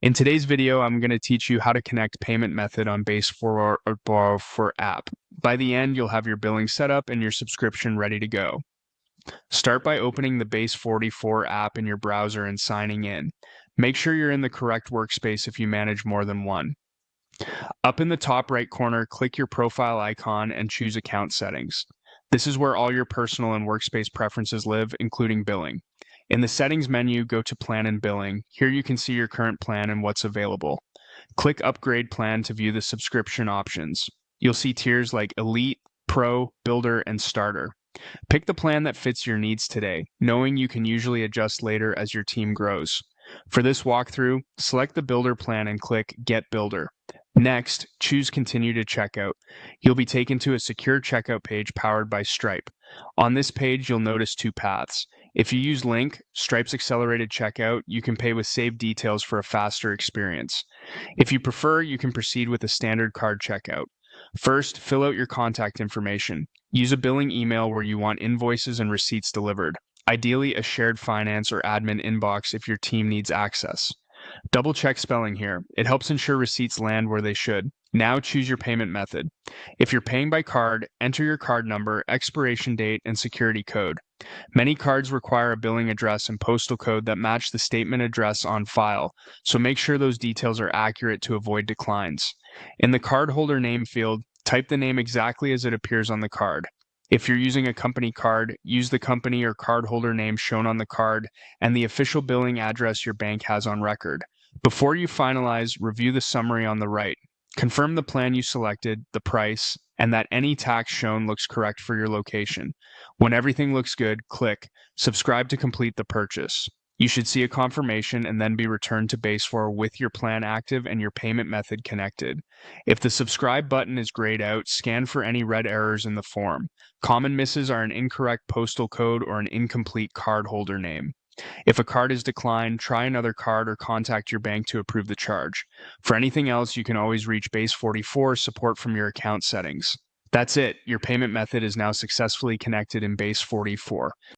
In today's video, I'm going to teach you how to connect payment method on Base44 app. By the end, you'll have your billing set up and your subscription ready to go. Start by opening the Base44 app in your browser and signing in. Make sure you're in the correct workspace if you manage more than one. Up in the top right corner, click your profile icon and choose Account Settings. This is where all your personal and workspace preferences live, including billing. In the Settings menu, go to Plan and Billing. Here you can see your current plan and what's available. Click Upgrade Plan to view the subscription options. You'll see tiers like Elite, Pro, Builder, and Starter. Pick the plan that fits your needs today, knowing you can usually adjust later as your team grows. For this walkthrough, select the Builder plan and click Get Builder. Next, choose Continue to Checkout. You'll be taken to a secure checkout page powered by Stripe. On this page, you'll notice two paths. If you use Link, Stripe's accelerated checkout, you can pay with saved details for a faster experience. If you prefer, you can proceed with a standard card checkout. First, fill out your contact information. Use a billing email where you want invoices and receipts delivered. Ideally, a shared finance or admin inbox if your team needs access. Double check spelling here. It helps ensure receipts land where they should. Now choose your payment method. If you're paying by card, enter your card number, expiration date, and security code. Many cards require a billing address and postal code that match the statement address on file, so make sure those details are accurate to avoid declines. In the cardholder name field, type the name exactly as it appears on the card. If you're using a company card, use the company or cardholder name shown on the card and the official billing address your bank has on record. Before you finalize, review the summary on the right. Confirm the plan you selected, the price, and that any tax shown looks correct for your location. When everything looks good, click Subscribe to complete the purchase. You should see a confirmation and then be returned to Base4 with your plan active and your payment method connected. If the subscribe button is grayed out, scan for any red errors in the form. Common misses are an incorrect postal code or an incomplete cardholder name. If a card is declined, try another card or contact your bank to approve the charge. For anything else, you can always reach Base44 support from your account settings. That's it. Your payment method is now successfully connected in Base44.